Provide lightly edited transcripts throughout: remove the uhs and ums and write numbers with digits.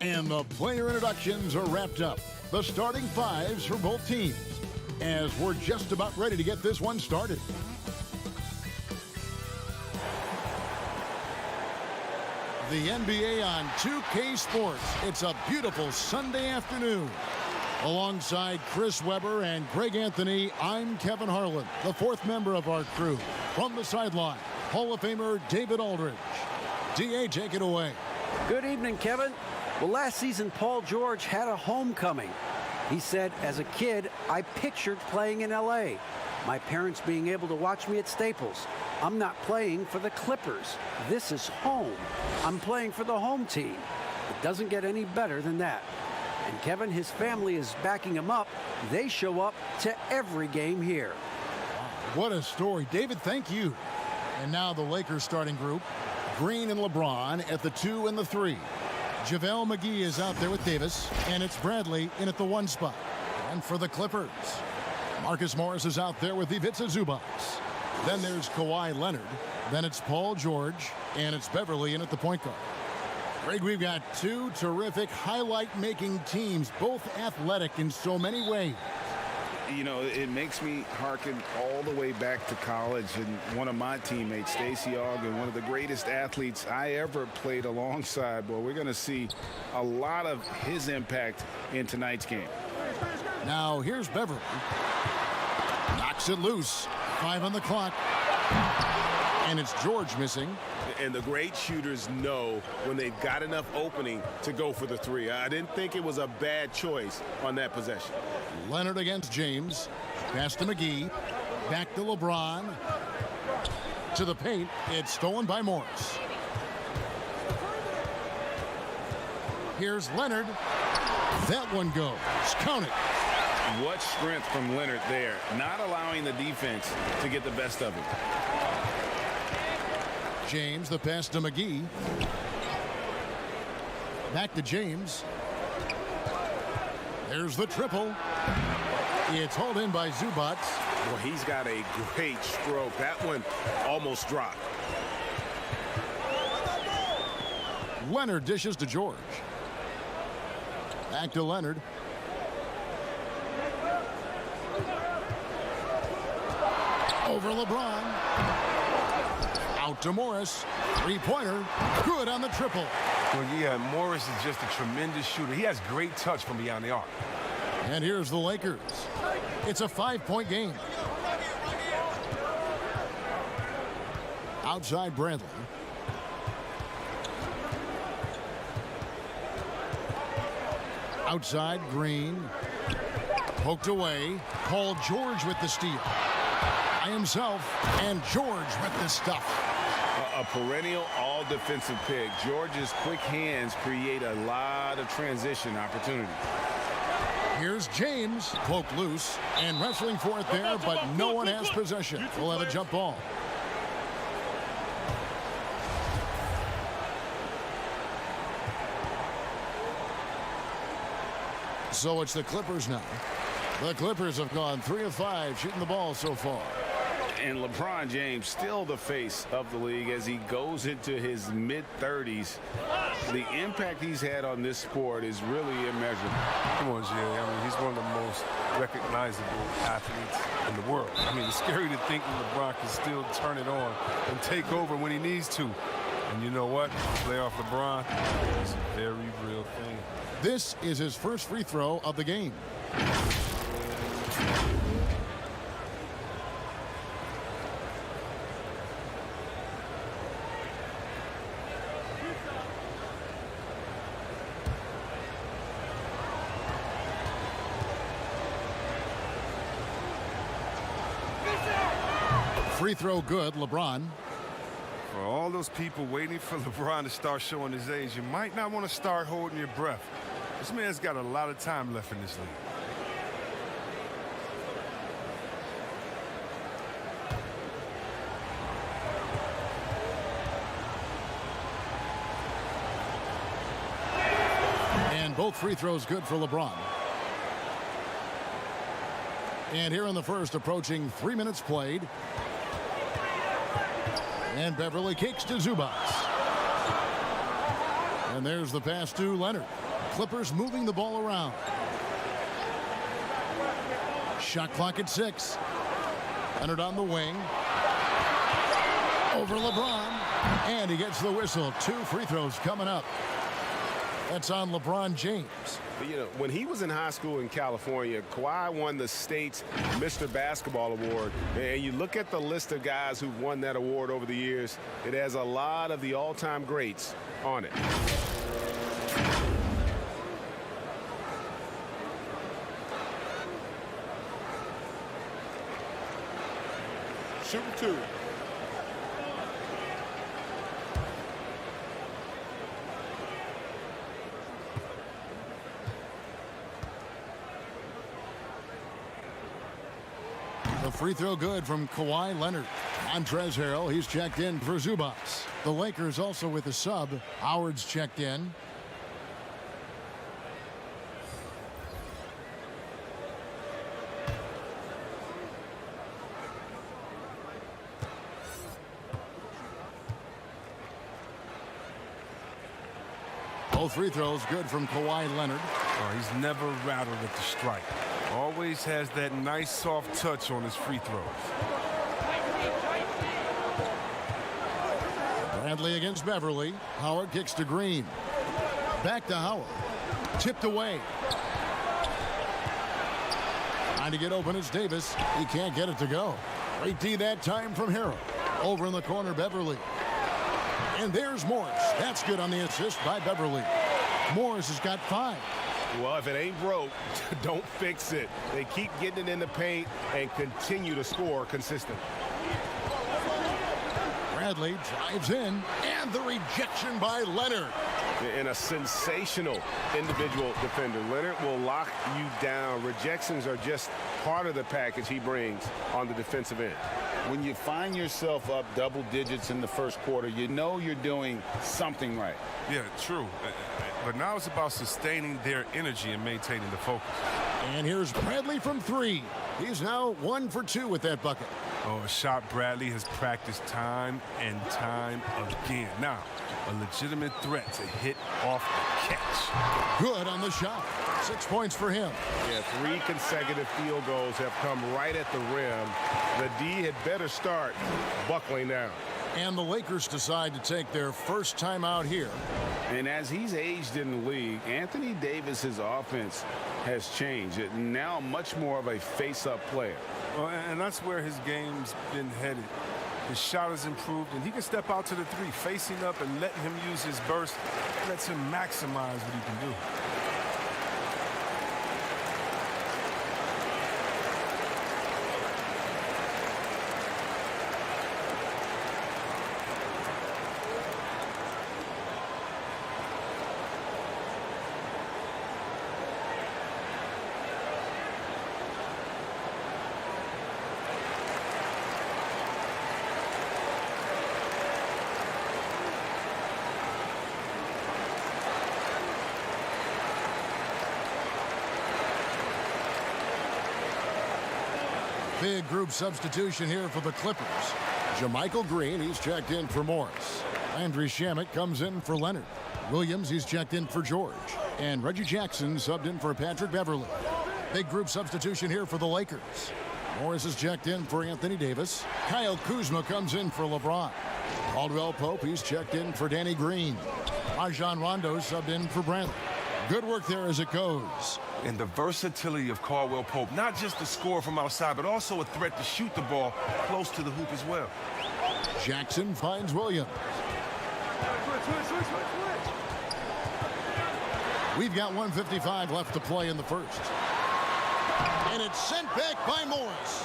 And the player introductions are wrapped up. The starting fives for both teams, as we're just about ready to get this one started. The NBA on 2K Sports. It's a beautiful Sunday afternoon. Alongside Chris Webber and Greg Anthony, I'm Kevin Harlan, the fourth member of our crew. From the sideline, Hall of Famer David Aldridge. DA, take it away. Good evening, Kevin. Well, last season, Paul George had a homecoming. He said, as a kid, I pictured playing in L.A., my parents being able to watch me at Staples. I'm not playing for the Clippers. This is home. I'm playing for the home team. It doesn't get any better than that. And Kevin, his family is backing him up. They show up to every game here. What a story. David, thank you. And now the Lakers starting group. Green and LeBron at the 2 and the 3. JaVale McGee is out there with Davis, and it's Bradley in at the 1 spot. And for the Clippers, Marcus Morris is out there with Ivica Zubac. Then there's Kawhi Leonard. Then it's Paul George, and it's Beverly in at the point guard. Greg, we've got two terrific highlight-making teams, both athletic in so many ways. You know, it makes me hearken all the way back to college, and one of my teammates, Stacey Ogden, one of the greatest athletes I ever played alongside. Boy, we're going to see a lot of his impact in tonight's game. Now here's Beverly. Knocks it loose. 5 on the clock. And it's George missing. And the great shooters know when they've got enough opening to go for the 3. I didn't think it was a bad choice on that possession. Leonard against James. Pass to McGee. Back to LeBron. To the paint. It's stolen by Morris. Here's Leonard. That one goes. Count it. What strength from Leonard there, not allowing the defense to get the best of him. James, the pass to McGee. Back to James. There's the triple. It's hauled in by Zubac. Well, he's got a great stroke. That one almost dropped. Leonard dishes to George. Back to Leonard. Over LeBron. Out to Morris. Three-pointer. Good on the triple. Well, yeah, Morris is just a tremendous shooter. He has great touch from beyond the arc. And here's the Lakers. It's a 5-point game. Outside Bradley. Outside Green. Poked away. Paul George with the steal. By himself, and George with the stuff. A perennial all-defensive pick. George's quick hands create a lot of transition opportunity. Here's James, poked loose, and wrestling for it there, but no one has possession. We'll have a jump ball. So it's the Clippers now. The Clippers have gone 3 of 5 shooting the ball so far. And LeBron James still the face of the league as he goes into his mid-30s. The impact he's had on this sport is really immeasurable. Come on, Jerry. I mean, he's one of the most recognizable athletes in the world. I mean, it's scary to think that LeBron can still turn it on and take over when he needs to. And you know what? Playoff LeBron is a very real thing. This is his first free throw of the game. Free throw good, LeBron. For all those people waiting for LeBron to start showing his age, you might not want to start holding your breath. This man's got a lot of time left in this league. And both free throws good for LeBron. And here in the first, approaching 3 minutes played. And Beverly kicks to Zubac. And there's the pass to Leonard. Clippers moving the ball around. Shot clock at 6. Leonard on the wing. Over LeBron. And he gets the whistle. 2 free throws coming up. That's on LeBron James. But, you know, when he was in high school in California, Kawhi won the state's Mr. Basketball Award. And you look at the list of guys who've won that award over the years, it has a lot of the all-time greats on it. Shooting 2. The free throw good from Kawhi Leonard. Montrezl Harrell, he's checked in for Zubac. The Lakers also with a sub. Howard's checked in. Both free throws good from Kawhi Leonard. Oh, he's never rattled at the strike. Always has that nice soft touch on his free throws. Bradley against Beverly. Howard kicks to Green. Back to Howard. Tipped away. Trying to get open is Davis. He can't get it to go. Great D that time from Harrell. Over in the corner, Beverly. And there's Morris. That's good on the assist by Beverly. Morris has got 5. Well, if it ain't broke, don't fix it. They keep getting it in the paint and continue to score consistently. Bradley drives in, and the rejection by Leonard. And a sensational individual defender. Leonard will lock you down. Rejections are just part of the package he brings on the defensive end. When you find yourself up double digits in the first quarter, you know you're doing something right. Yeah, true. But now it's about sustaining their energy and maintaining the focus. And here's Bradley from 3. He's now 1 for 2 with that bucket. Oh, a shot Bradley has practiced time and time again. Now, a legitimate threat to hit off the catch. Good on the shot. 6 points for him. Yeah, 3 consecutive field goals have come right at the rim. The D had better start buckling down. And the Lakers decide to take their first time out here. And as he's aged in the league, Anthony Davis's offense has changed. Now much more of a face-up player. Well, and that's where his game's been headed. His shot has improved, and he can step out to the 3, facing up and letting him use his burst. Lets him maximize what he can do. Big group substitution here for the Clippers. Jermichael Green, he's checked in for Morris. Landry Shamet comes in for Leonard. Williams, he's checked in for George. And Reggie Jackson subbed in for Patrick Beverly. Big group substitution here for the Lakers. Morris is checked in for Anthony Davis. Kyle Kuzma comes in for LeBron. Caldwell Pope, he's checked in for Danny Green. Rajon Rondo subbed in for Bradley. Good work there as it goes. And the versatility of Caldwell Pope, not just a scorer from outside, but also a threat to shoot the ball close to the hoop as well. Jackson finds Williams. We've got 1:55 left to play in the first. And it's sent back by Morris.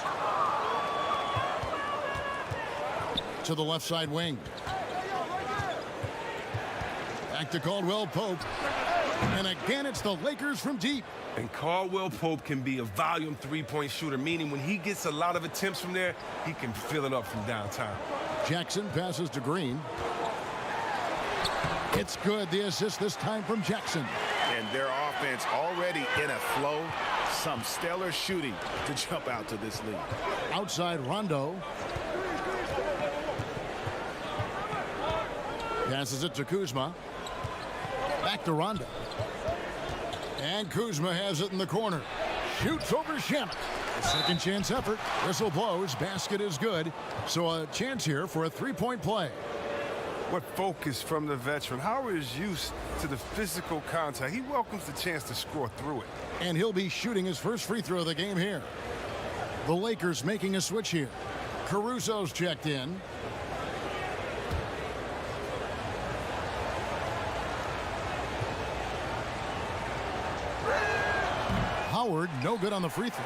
To the left side wing. Back to Caldwell Pope. And again, it's the Lakers from deep. And Caldwell Pope can be a volume three-point shooter, meaning when he gets a lot of attempts from there, he can fill it up from downtown. Jackson passes to Green. It's good. The assist this time from Jackson. And their offense already in a flow. Some stellar shooting to jump out to this lead. Outside Rondo. Passes it to Kuzma. Back to Rondo. And Kuzma has it in the corner. Shoots over Shamet. Second chance effort. Whistle blows. Basket is good. So a chance here for a three-point play. What focus from the veteran. Howard is used to the physical contact. He welcomes the chance to score through it. And he'll be shooting his first free throw of the game here. The Lakers making a switch here. Caruso's checked in. Howard, no good on the free throw.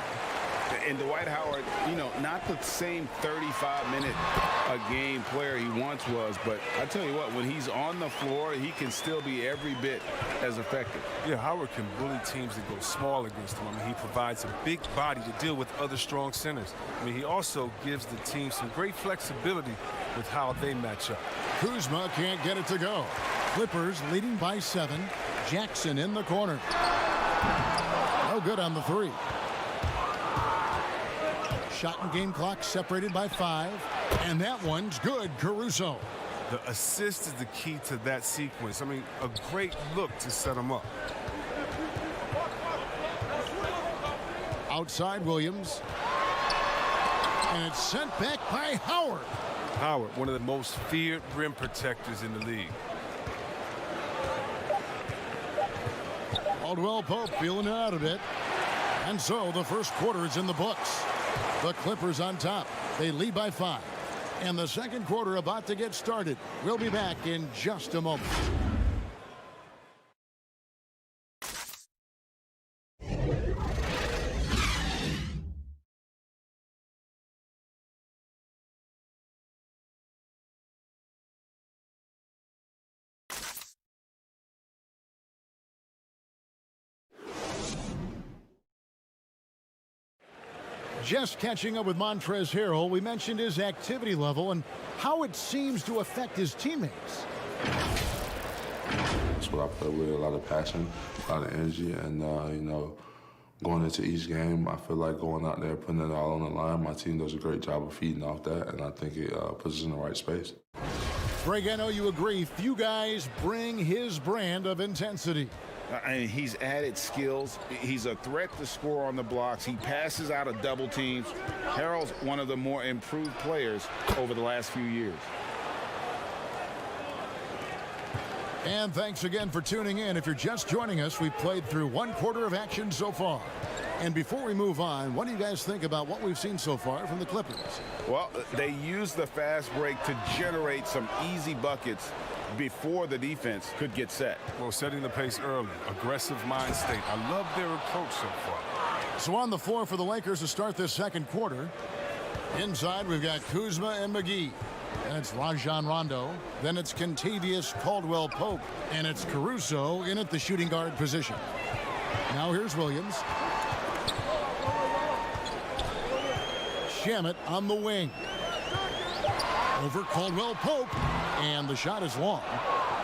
And Dwight Howard, you know, not the same 35-minute-a-game player he once was, but I tell you what, when he's on the floor, he can still be every bit as effective. Yeah, Howard can bully teams that go small against him. I mean, he provides a big body to deal with other strong centers. I mean, he also gives the team some great flexibility with how they match up. Kuzma can't get it to go. Clippers leading by 7. Jackson in the corner. No good on the three. Shot and game clock separated by 5. And that one's good. Caruso. The assist is the key to that sequence. I mean, a great look to set him up. Outside Williams. And it's sent back by Howard. Howard, one of the most feared rim protectors in the league. Caldwell Pope feeling it out a bit. And so the first quarter is in the books. The Clippers on top. They lead by 5. And the second quarter about to get started. We'll be back in just a moment. Just catching up with Montrezl Harrell, we mentioned his activity level and how it seems to affect his teammates. That's what I play with, a lot of passion, a lot of energy, and, you know, going into each game, I feel like going out there, putting it all on the line. My team does a great job of feeding off that, and I think it puts us in the right space. Greg, I know you agree. Few guys bring his brand of intensity. And he's added skills. He's a threat to score on the blocks. He passes out of double teams. Harrell's one of the more improved players over the last few years. And thanks again for tuning in. If you're just joining us, we've played through one quarter of action so far. And before we move on, what do you guys think about what we've seen so far from the Clippers? Well, they used the fast break to generate some easy buckets before the defense could get set. Well, setting the pace early, aggressive mind state. I love their approach so far. So on the floor for the Lakers to start this second quarter. Inside, we've got Kuzma and McGee. And it's Rajon Rondo. Then it's Kentavious Caldwell Pope. And it's Caruso in at the shooting guard position. Now here's Williams. Shamet on the wing. Over Caldwell Pope. And the shot is long.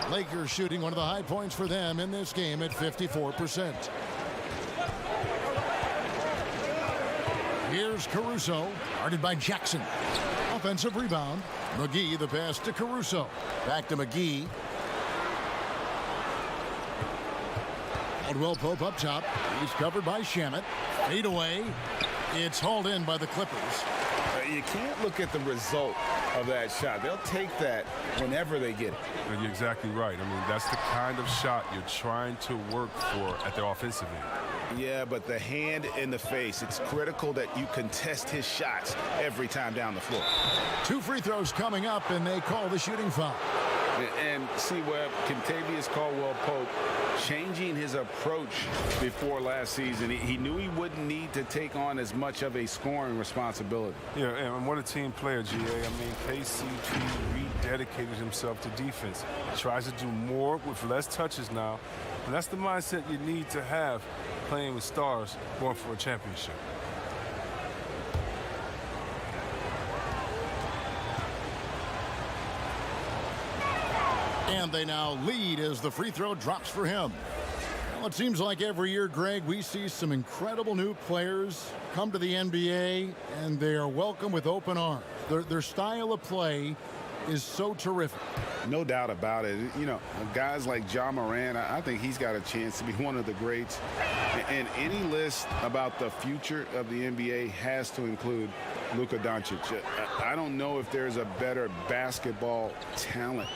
Lakers shooting one of the high points for them in this game at 54%. Here's Caruso, guarded by Jackson. Offensive rebound. McGee, the pass to Caruso. Back to McGee. Caldwell Pope up top. He's covered by Shamet. Fade away. It's hauled in by the Clippers. You can't look at the result of that shot. They'll take that whenever they get it. You're exactly right. I mean, that's the kind of shot you're trying to work for at the offensive end. Yeah, but the hand in the face, it's critical that you contest his shots every time down the floor. 2 free throws coming up, and they call the shooting foul. And see where Kentavious Caldwell-Pope changing his approach before last season. He knew he wouldn't need to take on as much of a scoring responsibility. Yeah, and what a team player, GA. I mean, KCP rededicated himself to defense. He tries to do more with less touches now, and that's the mindset you need to have playing with stars going for a championship. And they now lead as the free throw drops for him. Well, it seems like every year, Greg, we see some incredible new players come to the NBA, and they are welcome with open arms. Their style of play is so terrific. No doubt about it. You know, guys like Ja Morant, I think he's got a chance to be one of the greats. And any list about the future of the NBA has to include Luka Doncic. I don't know if there's a better basketball talent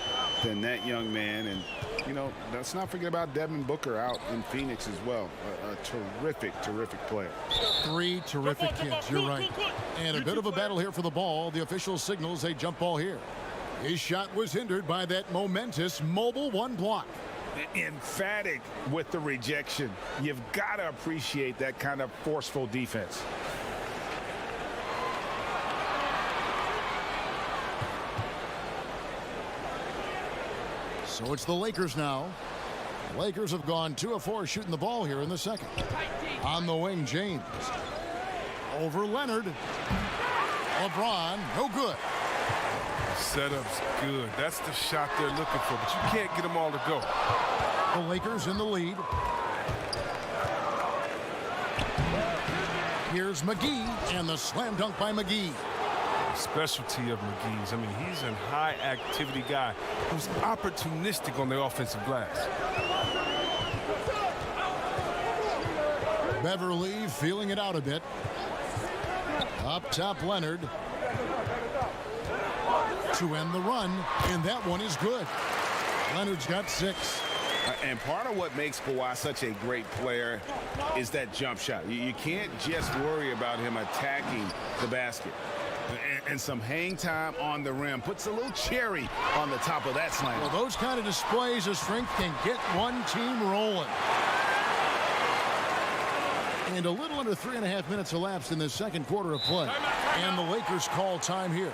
than that young man. And, you know, let's not forget about Devin Booker out in Phoenix as well. A terrific, terrific player. 3 terrific kids, you're right. And a bit of a battle here for the ball. The official signals a jump ball here. His shot was hindered by that momentous mobile 1 block. Emphatic with the rejection. You've got to appreciate that kind of forceful defense. So it's the Lakers now. The Lakers have gone 2 of 4 shooting the ball here in the second. On the wing, James. Over Leonard. LeBron, no good. Setup's good. That's the shot they're looking for, but you can't get them all to go. The Lakers in the lead. Here's McGee, and the slam dunk by McGee. Specialty of McGee's. I mean, he's a high-activity guy who's opportunistic on the offensive glass. Beverly feeling it out a bit. Up top, Leonard. To end the run, and that one is good. Leonard's got 6. And part of what makes Kawhi such a great player is that jump shot. You can't just worry about him attacking the basket. And some hang time on the rim puts a little cherry on the top of that slam. Well, those kind of displays of strength can get one team rolling. And a little under 3.5 minutes elapsed in the second quarter of play. And the Lakers call time here.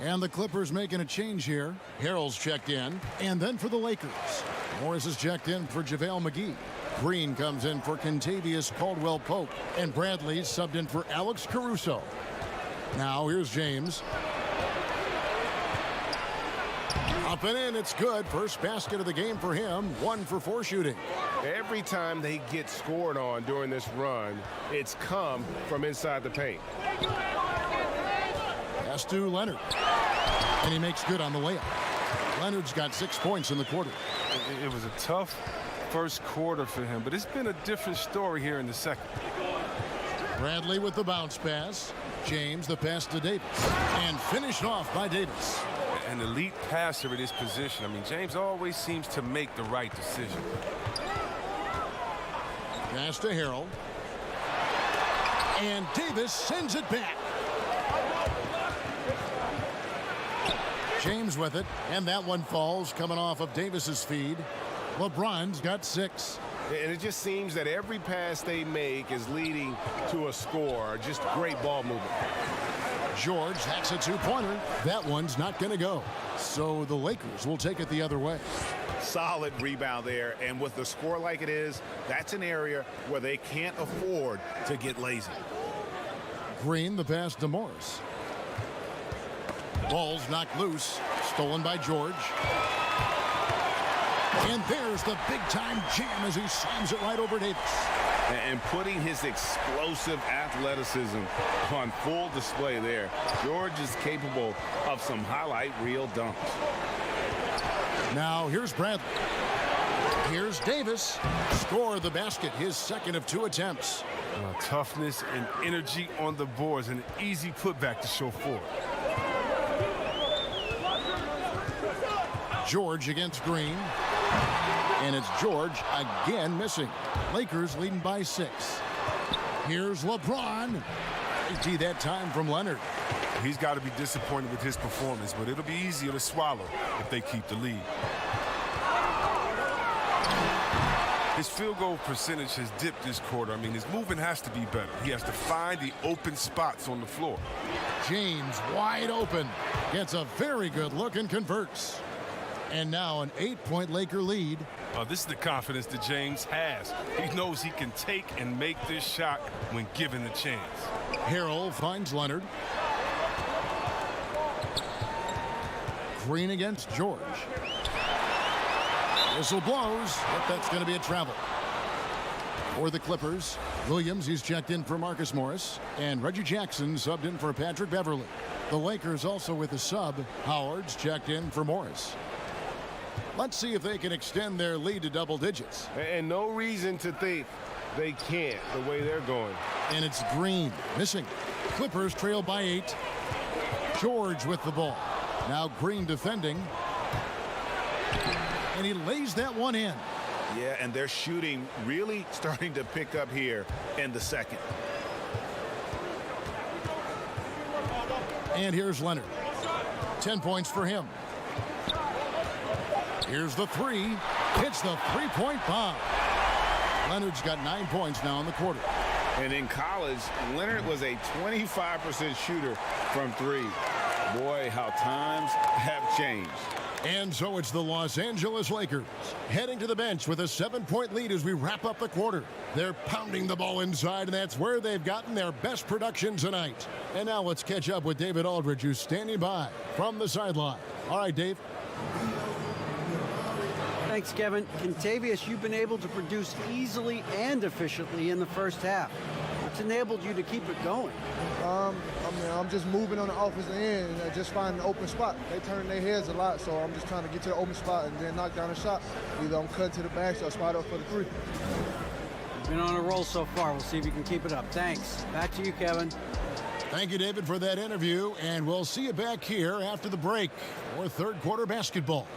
And the Clippers making a change here. Harrell's checked in. And then for the Lakers, Morris is checked in for JaVale McGee. Green comes in for Kentavious Caldwell-Pope. And Bradley's subbed in for Alex Caruso. Now here's James. Up and in, it's good. First basket of the game for him. 1 for 4 shooting. Every time they get scored on during this run, it's come from inside the paint. Pass to Leonard. And he makes good on the layup. Leonard's got 6 points in the quarter. It was a tough first quarter for him, but it's been a different story here in the second. Bradley with the bounce pass. James the pass to Davis. And finished off by Davis. An elite passer at his position. I mean, James always seems to make the right decision. Pass to Harrell. And Davis sends it back. James with it, and that one falls coming off of Davis's feed. LeBron's got 6. And it just seems that every pass they make is leading to a score. Just great ball movement. George hacks a 2-pointer. That one's not going to go. So the Lakers will take it the other way. Solid rebound there, and with the score like it is, that's an area where they can't afford to get lazy. Green the pass to Morris. Ball's knocked loose. Stolen by George. And there's the big-time jam as he slams it right over Davis. And putting his explosive athleticism on full display there. George is capable of some highlight reel dunks. Now here's Bradley. Here's Davis. Score the basket, his second of 2 attempts. Toughness and energy on the boards, and an easy putback to show for it. George against Green. And it's George again missing. Lakers leading by 6. Here's LeBron. Empty that time from Leonard. He's got to be disappointed with his performance, but it'll be easier to swallow if they keep the lead. His field goal percentage has dipped this quarter. I mean, his movement has to be better. He has to find the open spots on the floor. James wide open. Gets a very good look and converts. And now an 8-point Laker lead. This is the confidence that James has. He knows he can take and make this shot when given the chance. Harrell finds Leonard. Green against George. Whistle blows, but that's going to be a travel. For the Clippers, Williams, he's checked in for Marcus Morris, and Reggie Jackson subbed in for Patrick Beverly. The Lakers also with a sub. Howard's checked in for Morris. Let's see if they can extend their lead to double digits. And no reason to think they can't the way they're going. And it's Green missing. Clippers trail by 8. George with the ball. Now Green defending. And he lays that one in. Yeah, and their shooting really starting to pick up here in the second. And here's Leonard. 10 points for him. Here's the 3. Hits the 3-point bomb. Leonard's got 9 points now in the quarter. And in college, Leonard was a 25% shooter from 3. Boy, how times have changed. And so it's the Los Angeles Lakers heading to the bench with a 7-point lead as we wrap up the quarter. They're pounding the ball inside, and that's where they've gotten their best production tonight. And now let's catch up with David Aldridge, who's standing by from the sideline. All right, Dave. Thanks, Kevin. Contavious, you've been able to produce easily and efficiently in the first half. What's enabled you to keep it going? I'm just moving on the offensive end and just finding an open spot. They turn their heads a lot, so I'm just trying to get to the open spot and then knock down a shot. Either I'm cutting to the basket or spot up for the 3. You've been on a roll so far. We'll see if you can keep it up. Thanks. Back to you, Kevin. Thank you, David, for that interview, and we'll see you back here after the break for third quarter basketball.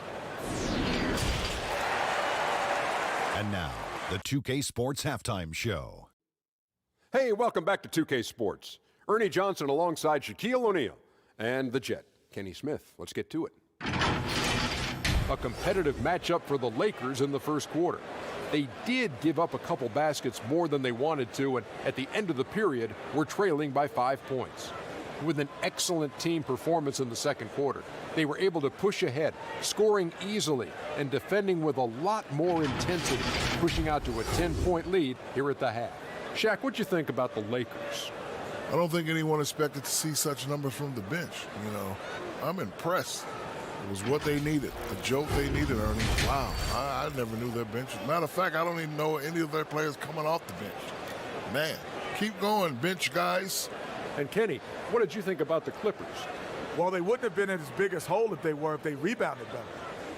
And now, the 2K Sports Halftime Show. Hey, welcome back to 2K Sports. Ernie Johnson alongside Shaquille O'Neal and the Jet, Kenny Smith. Let's get to it. A competitive matchup for the Lakers in the first quarter. They did give up a couple baskets more than they wanted to, and at the end of the period, were trailing by 5 points. With an excellent team performance in the second quarter, they were able to push ahead, scoring easily and defending with a lot more intensity, pushing out to a 10-point lead here at the half. Shaq, what'd you think about the Lakers? I don't think anyone expected to see such numbers from the bench. You know, I'm impressed. It was what they needed, the jolt they needed, Ernie. Wow, I never knew their bench. Matter of fact, I don't even know any of their players coming off the bench. Man, keep going, bench guys. And Kenny, what did you think about the Clippers? Well, they wouldn't have been in as big as hole if they rebounded better.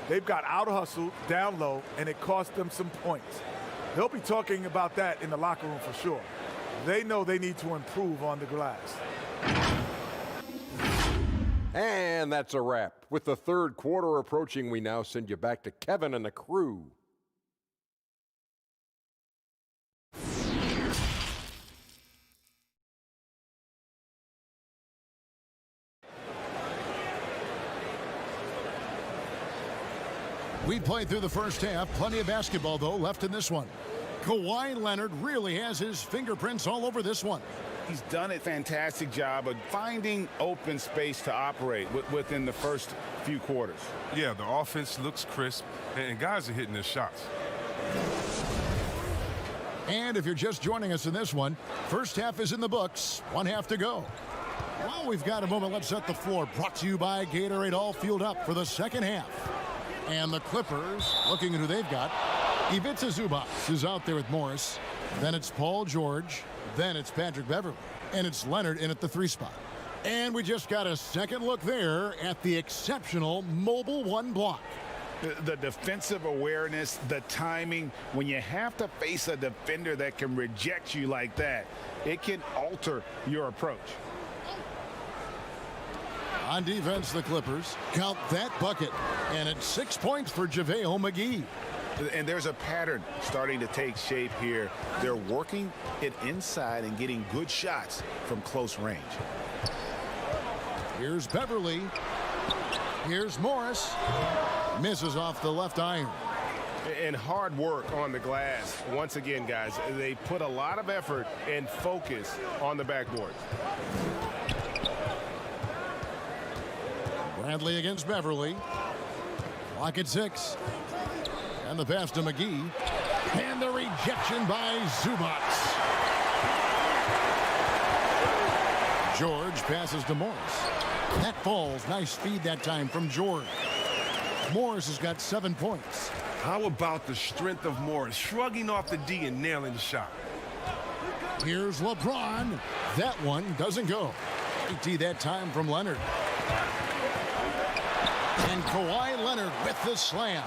They've got out-hustled, down low, and it cost them some points. They'll be talking about that in the locker room for sure. They know they need to improve on the glass. And that's a wrap. With the third quarter approaching, we now send you back to Kevin and the crew. We played through the first half. Plenty of basketball, though, left in this one. Kawhi Leonard really has his fingerprints all over this one. He's done a fantastic job of finding open space to operate within the first few quarters. Yeah, the offense looks crisp, and guys are hitting their shots. And if you're just joining us in this one, first half is in the books. One half to go. Well, we've got a moment. Let's set the floor. Brought to you by Gatorade, all fueled up for the second half. And the Clippers, looking at who they've got. Ivica Zubac is out there with Morris. Then it's Paul George. Then it's Patrick Beverley. And it's Leonard in at the 3 spot. And we just got a second look there at the exceptional mobile 1 block. The defensive awareness, the timing, when you have to face a defender that can reject you like that, it can alter your approach. On defense, the Clippers count that bucket. And it's 6 points for JaVale McGee. And there's a pattern starting to take shape here. They're working it inside and getting good shots from close range. Here's Beverley. Here's Morris. Misses off the left iron. And hard work on the glass. Once again, guys, they put a lot of effort and focus on the backboard. Bradley against Beverley. Clock at 6. And the pass to McGee. And the rejection by Zubac. George passes to Morris. That falls. Nice feed that time from George. Morris has got 7 points. How about the strength of Morris, shrugging off the D and nailing the shot? Here's LeBron. That one doesn't go. 80 that time from Leonard. And Kawhi Leonard with the slam.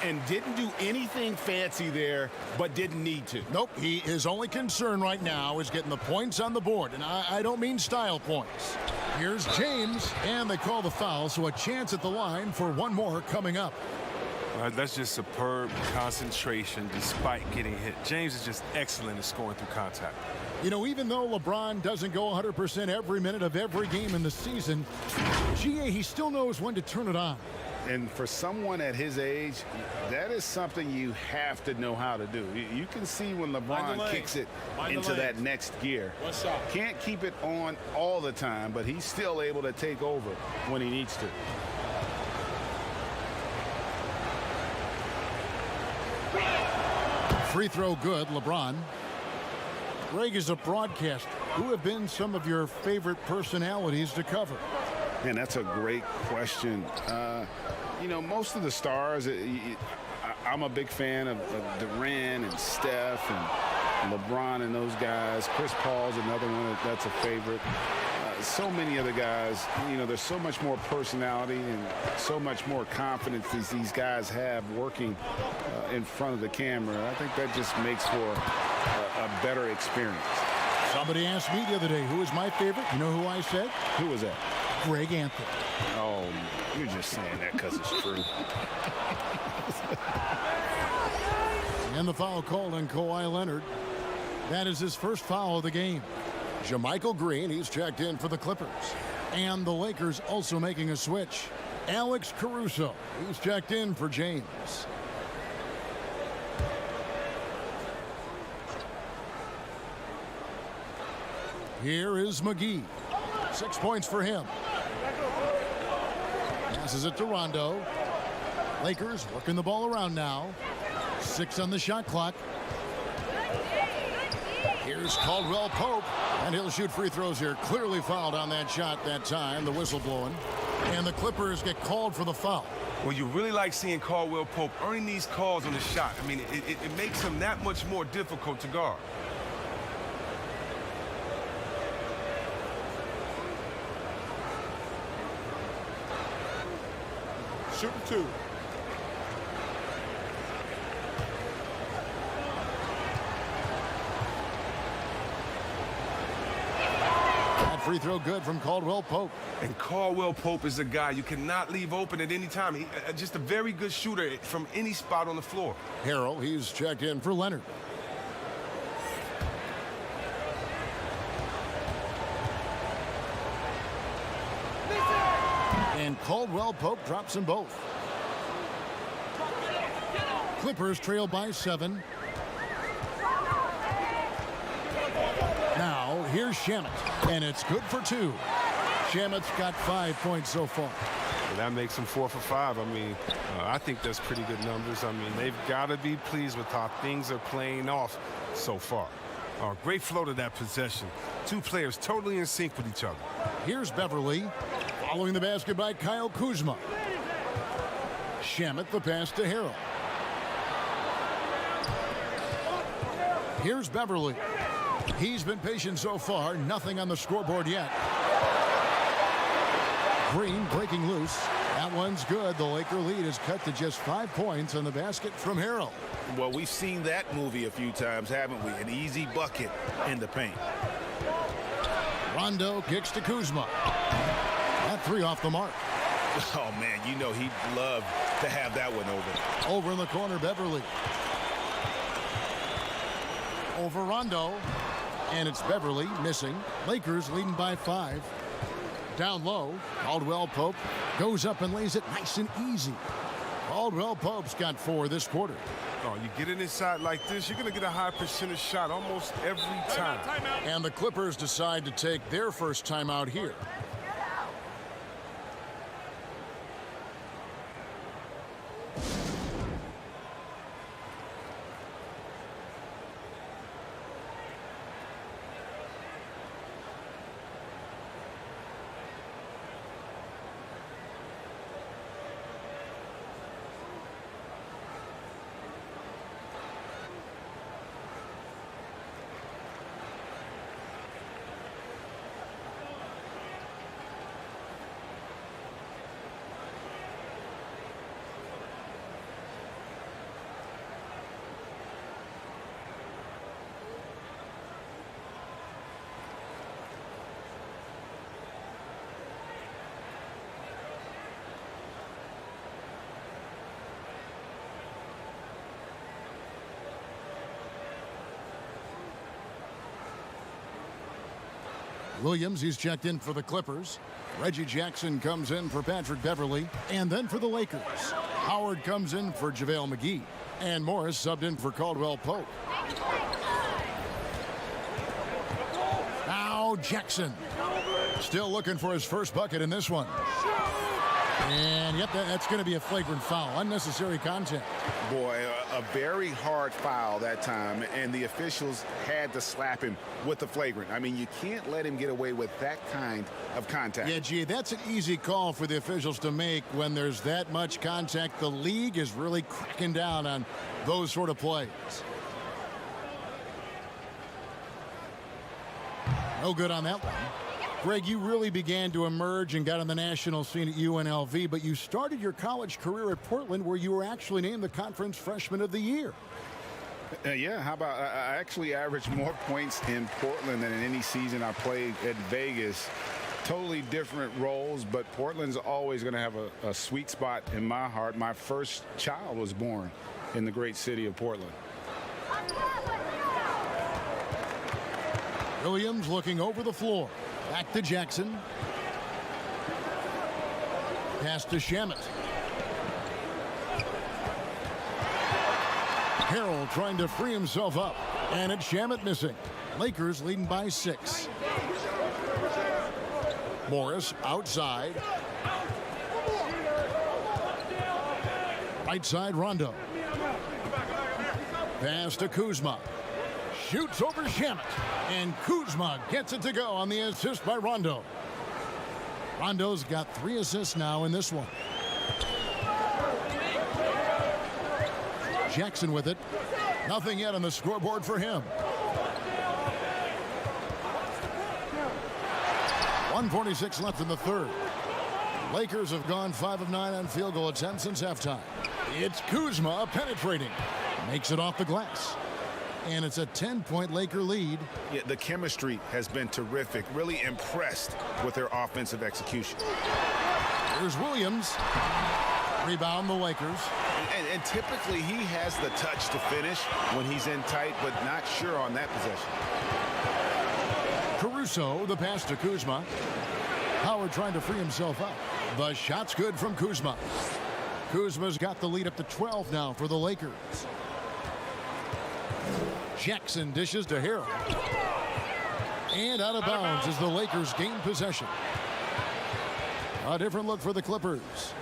And didn't do anything fancy there, but didn't need to. Nope, his only concern right now is getting the points on the board, and I don't mean style points. Here's James, and they call the foul, so a chance at the line for one more coming up. That's just superb concentration despite getting hit. James is just excellent at scoring through contact. You know, even though LeBron doesn't go 100% every minute of every game in the season, he still knows when to turn it on. And for someone at his age, that is something you have to know how to do. You can see when LeBron kicks it into that next gear. Can't keep it on all the time, but he's still able to take over when he needs to. Free throw good, LeBron. Greg is a broadcaster. Who have been some of your favorite personalities to cover? Man, that's a great question. You know, most of the stars, I'm a big fan of Durant and Steph and LeBron and those guys. Chris Paul's another one that's a favorite. So many other guys, you know, there's so much more personality and so much more confidence these guys have working in front of the camera. I think that just makes for a better experience. Somebody asked me the other day, who is my favorite? You know who I said? Who was that? Greg Anthony. Oh, you're just saying that because it's true. And the foul called on Kawhi Leonard. That is his first foul of the game. JaMychal Green, he's checked in for the Clippers. And the Lakers also making a switch. Alex Caruso, he's checked in for James. Here is McGee. 6 points for him. Passes it to Rondo. Lakers working the ball around now. 6 on the shot clock. Here's Caldwell Pope, and he'll shoot free throws here. Clearly fouled on that shot that time, the whistle blowing. And the Clippers get called for the foul. Well, you really like seeing Caldwell Pope earning these calls on the shot. I mean, it makes him that much more difficult to guard. Shooting 2. free throw good from Caldwell Pope. And Caldwell Pope is a guy you cannot leave open at any time. He, just a very good shooter from any spot on the floor. Harrell, he's checked in for Leonard. And Caldwell Pope drops them both. Clippers trail by 7. Now, here's Shamet, and it's good for 2. Shamet's got 5 points so far. Well, that makes him 4 for 5. I mean, I think that's pretty good numbers. I mean, they've got to be pleased with how things are playing off so far. Great flow to that possession. 2 players totally in sync with each other. Here's Beverly, following the basket by Kyle Kuzma. Shamet, the pass to Harrell. Here's Beverly. He's been patient so far. Nothing on the scoreboard yet. Green breaking loose. That one's good. The Laker lead is cut to just 5 points on the basket from Harrell. Well, we've seen that movie a few times, haven't we? An easy bucket in the paint. Rondo kicks to Kuzma. That 3 off the mark. Oh, man, you know he'd love to have that one over. Over in the corner, Beverly. Over Rondo. And it's Beverly missing. Lakers leading by 5. Down low, Caldwell Pope goes up and lays it nice and easy. Caldwell Pope's got 4 this quarter. Oh, you get it inside like this, you're going to get a high percentage shot almost every time. And the Clippers decide to take their first timeout here. Williams, he's checked in for the Clippers. Reggie Jackson comes in for Patrick Beverly. And then for the Lakers, Howard comes in for JaVale McGee. And Morris subbed in for Caldwell Pope. Now Jackson. Still looking for his first bucket in this one. And yep, that's going to be a flagrant foul. Unnecessary contact. Boy, a very hard foul that time, and the officials had to slap him with the flagrant. I mean, you can't let him get away with that kind of contact. Yeah, gee, that's an easy call for the officials to make when there's that much contact. The league is really cracking down on those sort of plays. No good on that one. Greg, you really began to emerge and got on the national scene at UNLV, but you started your college career at Portland, where you were actually named the Conference Freshman of the Year. Yeah, how about I actually averaged more points in Portland than in any season I played at Vegas. Totally different roles, but Portland's always going to have a sweet spot in my heart. My first child was born in the great city of Portland. Williams looking over the floor. Back to Jackson. Pass to Shamet. Harrell trying to free himself up. And it's Shamet missing. Lakers leading by 6. Morris outside. Right side Rondo. Pass to Kuzma. Shoots over Shamet. And Kuzma gets it to go on the assist by Rondo. Rondo's got 3 assists now in this one. Jackson with it. Nothing yet on the scoreboard for him. 1:46 left in the third. Lakers have gone 5 of 9 on field goal attempts since halftime. It's Kuzma penetrating. Makes it off the glass. And it's a 10-point Laker lead. Yeah, the chemistry has been terrific. Really impressed with their offensive execution. Here's Williams. Rebound the Lakers. And typically he has the touch to finish when he's in tight, but not sure on that possession. Caruso, the pass to Kuzma. Howard trying to free himself up. The shot's good from Kuzma. Kuzma's got the lead up to 12 now for the Lakers. Jackson dishes to Harrell. And out of bounds as the Lakers gain possession. A different look for the Clippers.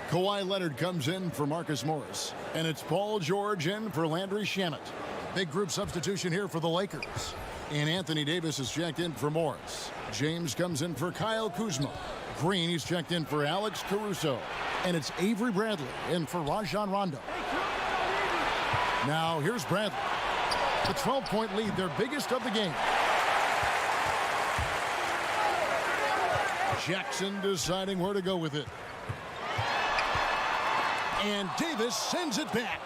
Kawhi Leonard comes in for Marcus Morris. And it's Paul George in for Landry Shamet. Big group substitution here for the Lakers. And Anthony Davis is checked in for Morris. James comes in for Kyle Kuzma. Green, he's checked in for Alex Caruso. And it's Avery Bradley in for Rajon Rondo. Now here's Bradley. The 12-point lead, their biggest of the game. Jackson deciding where to go with it. And Davis sends it back.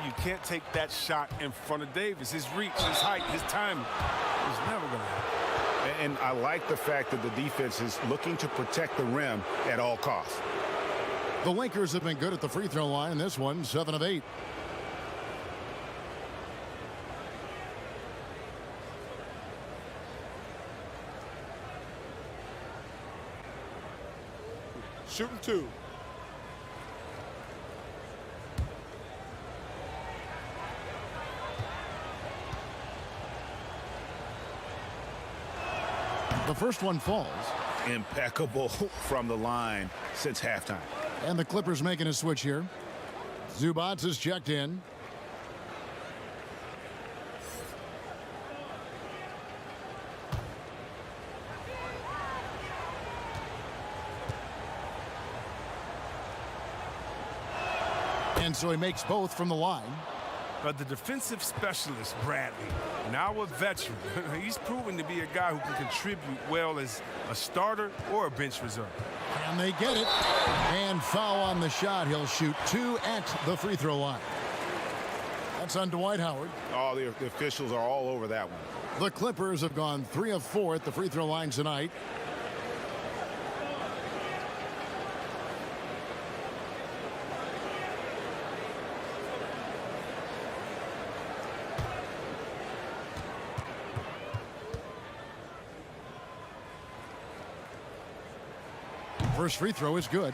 You can't take that shot in front of Davis. His reach, his height, his timing is never going to happen. And I like the fact that the defense is looking to protect the rim at all costs. The Lakers have been good at the free throw line in this one, 7 of 8. Shooting 2. The first one falls. Impeccable from the line since halftime. And the Clippers making a switch here. Zubats is checked in. And so he makes both from the line. But the defensive specialist, Bradley, now a veteran, he's proven to be a guy who can contribute well as a starter or a bench reserve. And they get it. And foul on the shot. He'll shoot 2 at the free throw line. That's on Dwight Howard. Oh, the officials are all over that one. The Clippers have gone 3 of 4 at the free throw line tonight. First free throw is good.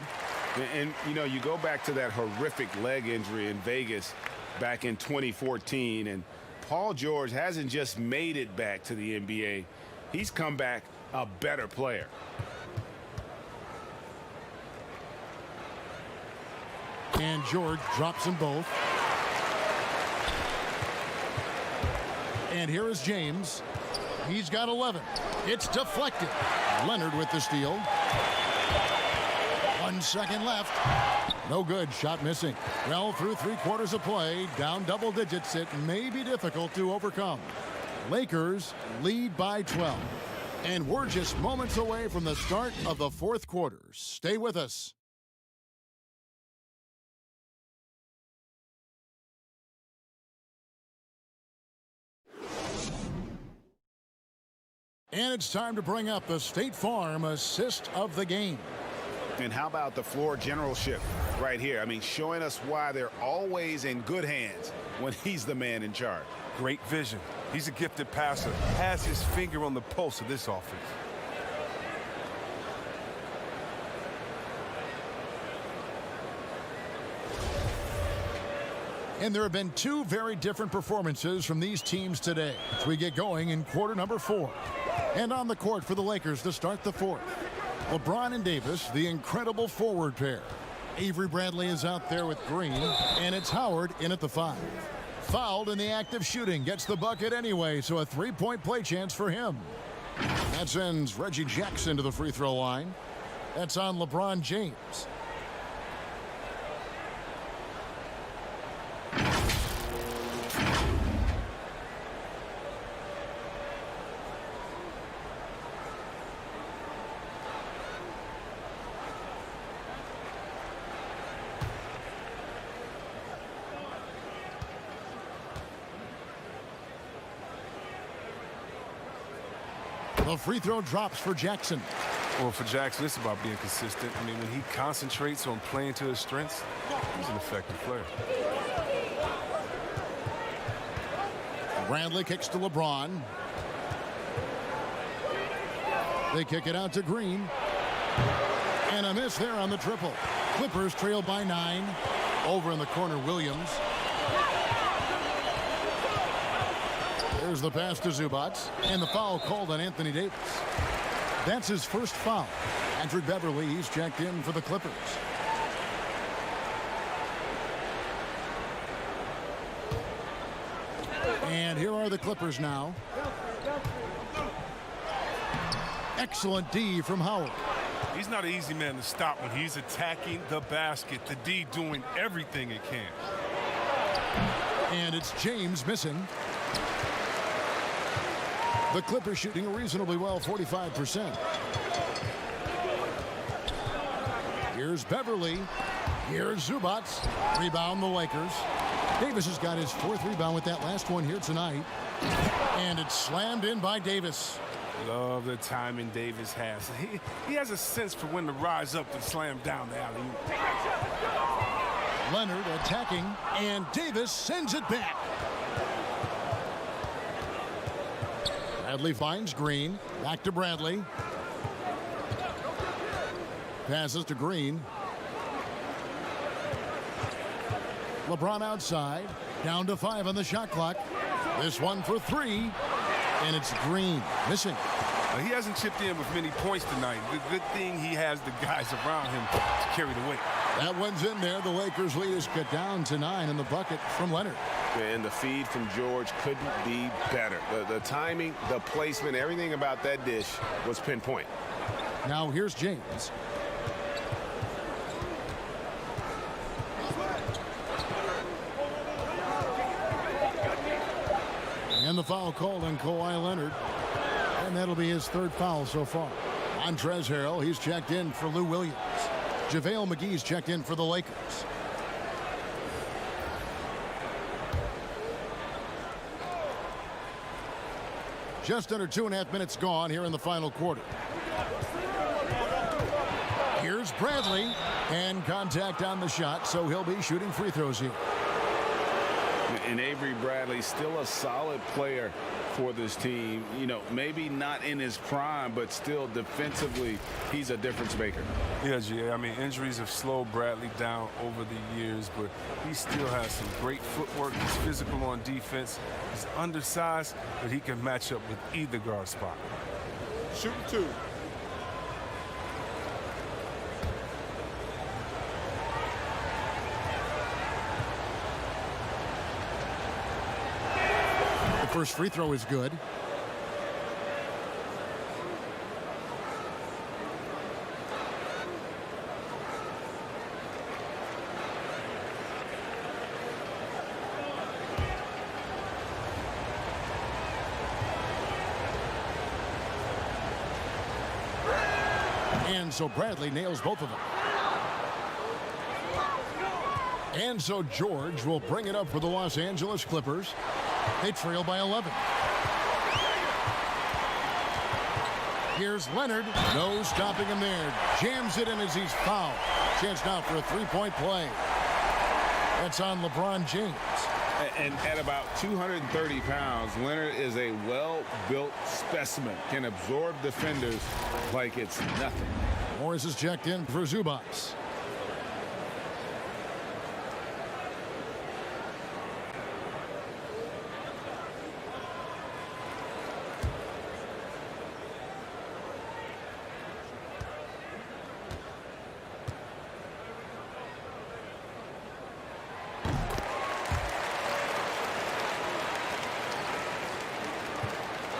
And, you know, you go back to that horrific leg injury in Vegas back in 2014, and Paul George hasn't just made it back to the NBA. He's come back a better player. And George drops them both. And here is James. He's got 11. It's deflected. Leonard with the steal. 1 second left. No good. Shot missing. Well, through 3/4 of play, down double digits, it may be difficult to overcome. Lakers lead by 12. And we're just moments away from the start of the 4th quarter. Stay with us. And it's time to bring up the State Farm assist of the game. And how about the floor generalship right here? I mean, showing us why they're always in good hands when he's the man in charge. Great vision. He's a gifted passer. Has his finger on the pulse of this offense. And there have been 2 very different performances from these teams today as we get going in quarter number 4. And on the court for the Lakers to start the 4th. LeBron and Davis, the incredible forward pair. Avery Bradley is out there with Green, and it's Howard in at the 5. Fouled in the act of shooting, gets the bucket anyway, so a 3-point play chance for him. That sends Reggie Jackson to the free throw line. That's on LeBron James. The free throw drops for Jackson. Well, for Jackson, it's about being consistent. I mean, when he concentrates on playing to his strengths, he's an effective player. Bradley kicks to LeBron. They kick it out to Green. And a miss there on the triple. Clippers trail by 9. Over in the corner, Williams. There's the pass to Zubats. And the foul called on Anthony Davis. That's his first foul. Andrew Beverly, he's checked in for the Clippers. And here are the Clippers now. Excellent D from Howard. He's not an easy man to stop when he's attacking the basket. The D doing everything it can. And it's James missing. The Clippers shooting reasonably well, 45%. Here's Beverly. Here's Zubats. Rebound the Lakers. Davis has got his 4th rebound with that last one here tonight. And it's slammed in by Davis. Love the timing Davis has. He has a sense for when to rise up and slam down the alley-oop. Leonard attacking, and Davis sends it back. Bradley finds Green. Back to Bradley. Passes to Green. LeBron outside. Down to 5 on the shot clock. This one for 3. And it's Green missing. He hasn't chipped in with many points tonight. Good thing he has the guys around him to carry the weight. That one's in there. The Lakers lead is cut down to 9 in the bucket from Leonard. And the feed from George couldn't be better. The timing, the placement, everything about that dish was pinpoint. Now here's James. And the foul called on Kawhi Leonard. And that'll be his 3rd foul so far. Montrezl Harrell, he's checked in for Lou Williams. JaVale McGee's checked in for the Lakers. Just under 2.5 minutes gone here in the final quarter. Here's Bradley. And contact on the shot, so he'll be shooting free throws here. And Avery Bradley still a solid player for this team. You know, maybe not in his prime, but still defensively, he's a difference maker. Yeah, I mean, injuries have slowed Bradley down over the years, but he still has some great footwork. He's physical on defense. He's undersized, but he can match up with either guard spot. Shooting 2. First free throw is good. And so Bradley nails both of them. And so George will bring it up for the Los Angeles Clippers. They trail by 11. Here's Leonard. No stopping him there. Jams it in as he's fouled. Chance now for a 3-point play. That's on LeBron James. And at about 230 pounds, Leonard is a well-built specimen. Can absorb defenders like it's nothing. Morris is checked in for Zubats.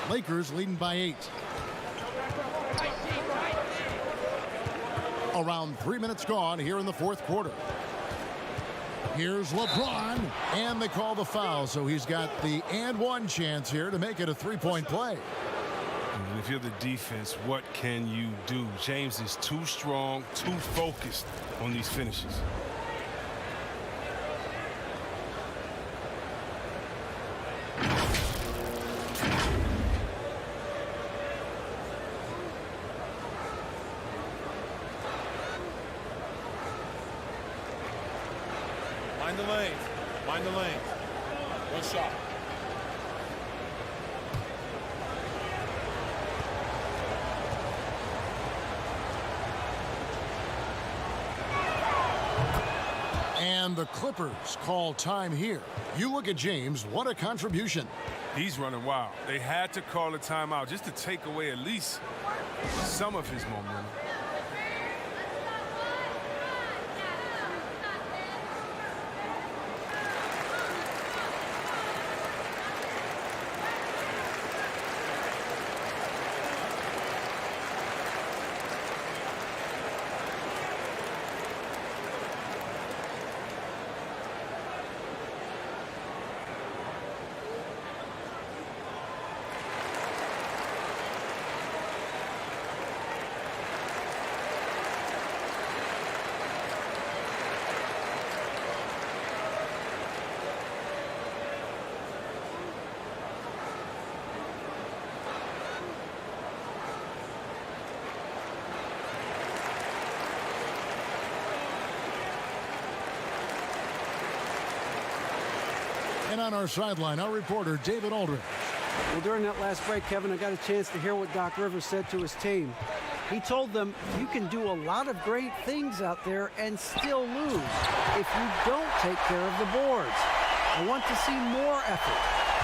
Lakers leading by 8. Around 3 minutes gone here in the 4th quarter. Here's LeBron, and they call the foul, so he's got the and one chance here to make it a 3-point play. And if you're the defense, what can you do? James is too strong, too focused on these finishes. Mind the lanes. Mind the lanes. One shot. And the Clippers call time here. You look at James, what a contribution. He's running wild. They had to call a timeout just to take away at least some of his momentum. And on our sideline, our reporter, David Aldridge. Well, during that last break, Kevin, I got a chance to hear what Doc Rivers said to his team. He told them, you can do a lot of great things out there and still lose if you don't take care of the boards. I want to see more effort,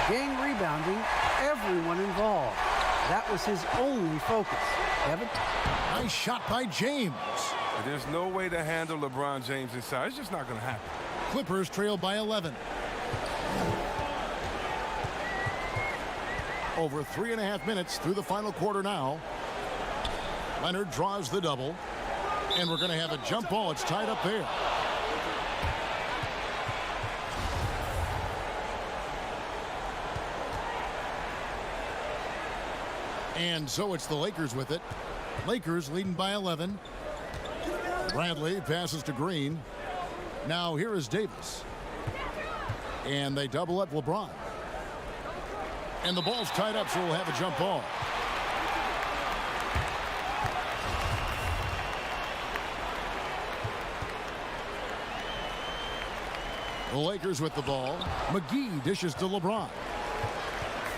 gang rebounding, everyone involved. That was his only focus. Kevin? Nice shot by James. There's no way to handle LeBron James inside. It's just not going to happen. Clippers trail by 11. Over 3.5 minutes through the final quarter now. Leonard draws the double. And we're going to have a jump ball. It's tied up there. And so it's the Lakers with it. Lakers leading by 11. Bradley passes to Green. Now here is Davis. And they double up LeBron. And the ball's tied up, so we'll have a jump ball. The Lakers with the ball. McGee dishes to LeBron.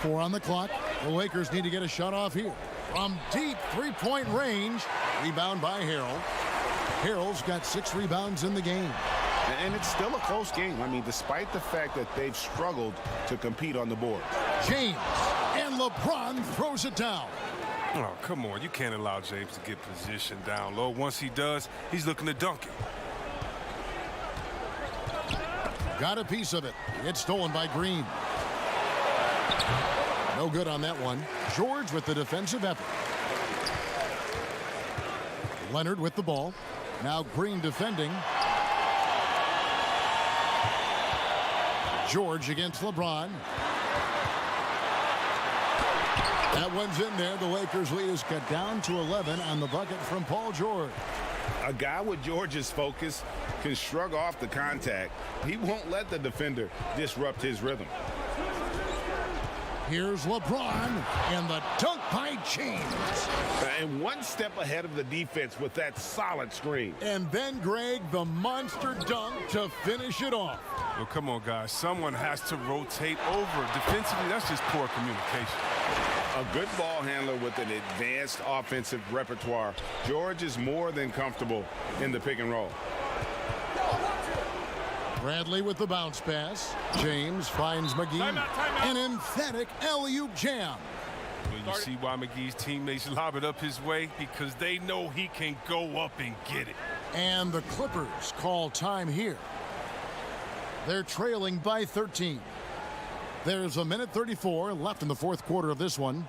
4 on the clock. The Lakers need to get a shot off here. From deep three-point range. Rebound by Harrell. Harrell's got 6 rebounds in the game. And it's still a close game. I mean, despite the fact that they've struggled to compete on the board. James, and LeBron throws it down. Oh, come on. You can't allow James to get positioned down low. Once he does, he's looking to dunk it. Got a piece of it. It's stolen by Green. No good on that one. George with the defensive effort. Leonard with the ball. Now Green defending. George against LeBron. That one's in there. The Lakers lead is cut down to 11 on the bucket from Paul George. A guy with George's focus can shrug off the contact. He won't let the defender disrupt his rhythm. Here's LeBron and the dunk by James. And one step ahead of the defense with that solid screen. And then, Greg, the monster dunk to finish it off. Well, come on, guys. Someone has to rotate over. Defensively, that's just poor communication. A good ball handler with an advanced offensive repertoire. George is more than comfortable in the pick and roll. Bradley with the bounce pass. James finds McGee. Timeout. An emphatic alley-oop jam. Well, you see why McGee's teammates lob it up his way? Because they know he can go up and get it. And the Clippers call time here. They're trailing by 13. There's 1:34 left in the fourth quarter of this one.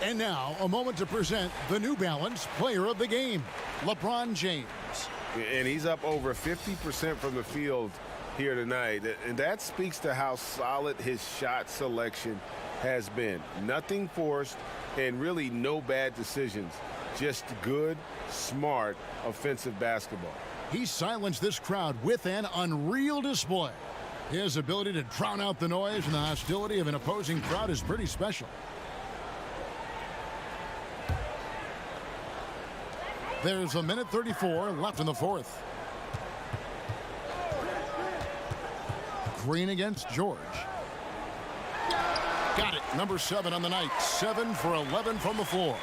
And now, a moment to present the New Balance Player of the Game, LeBron James. And he's up over 50% from the field here tonight. And that speaks to how solid his shot selection has been. Nothing forced and really no bad decisions. Just good, smart, offensive basketball. He silenced this crowd with an unreal display. His ability to drown out the noise and the hostility of an opposing crowd is pretty special. There's a minute 34 left in the fourth. Green against George. Got it. Number 7 on the night. 7 for 11 from the floor.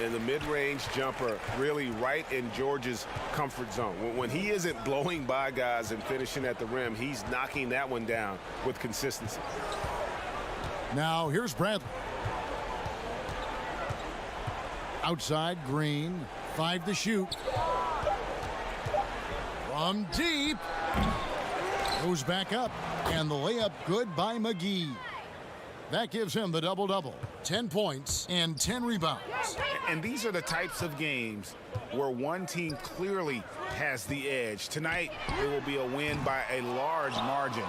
And the mid-range jumper really right in George's comfort zone. When he isn't blowing by guys and finishing at the rim, he's knocking that one down with consistency. Now here's Bradley. Outside, Green. 5 to shoot. From deep. Goes back up. And the layup good by McGee. That gives him the double-double. 10 points and 10 rebounds. And these are the types of games where one team clearly has the edge. Tonight, it will be a win by a large margin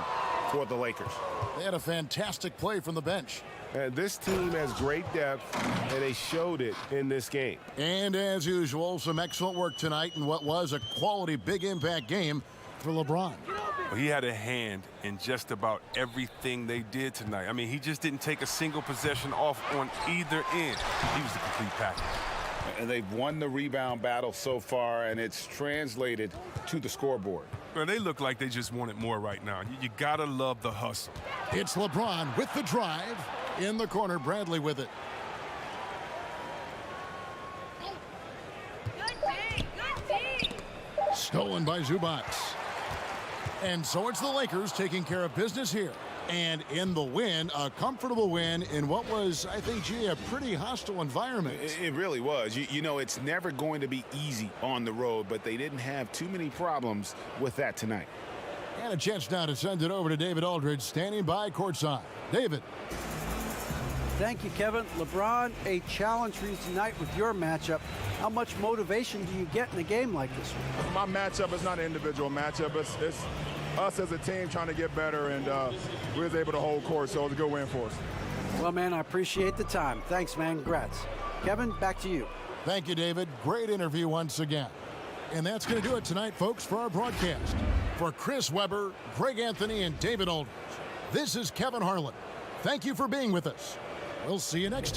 for the Lakers. They had a fantastic play from the bench. And this team has great depth, and they showed it in this game. And as usual, some excellent work tonight in what was a quality big impact game for LeBron. Well, he had a hand in just about everything they did tonight. I mean, he just didn't take a single possession off on either end. He was the complete package. And they've won the rebound battle so far, and it's translated to the scoreboard. Well, they look like they just want it more right now. You gotta love the hustle. It's LeBron with the drive. In the corner, Bradley with it. Good D. Stolen by Zubac. And so it's the Lakers taking care of business here. And in the win, a comfortable win in what was, I think, G, a pretty hostile environment. It really was. You know, it's never going to be easy on the road, but they didn't have too many problems with that tonight. And a chance now to send it over to David Aldridge, standing by courtside. David. Thank you, Kevin. LeBron, a challenge for you tonight with your matchup. How much motivation do you get in a game like this one? My matchup is not an individual matchup. It's us as a team trying to get better, and we was able to hold court, so it was a good win for us. Well, man, I appreciate the time. Thanks, man. Congrats. Kevin, back to you. Thank you, David. Great interview once again. And that's going to do it tonight, folks, for our broadcast. For Chris Webber, Greg Anthony, and David Aldridge, this is Kevin Harlan. Thank you for being with us. We'll see you next time.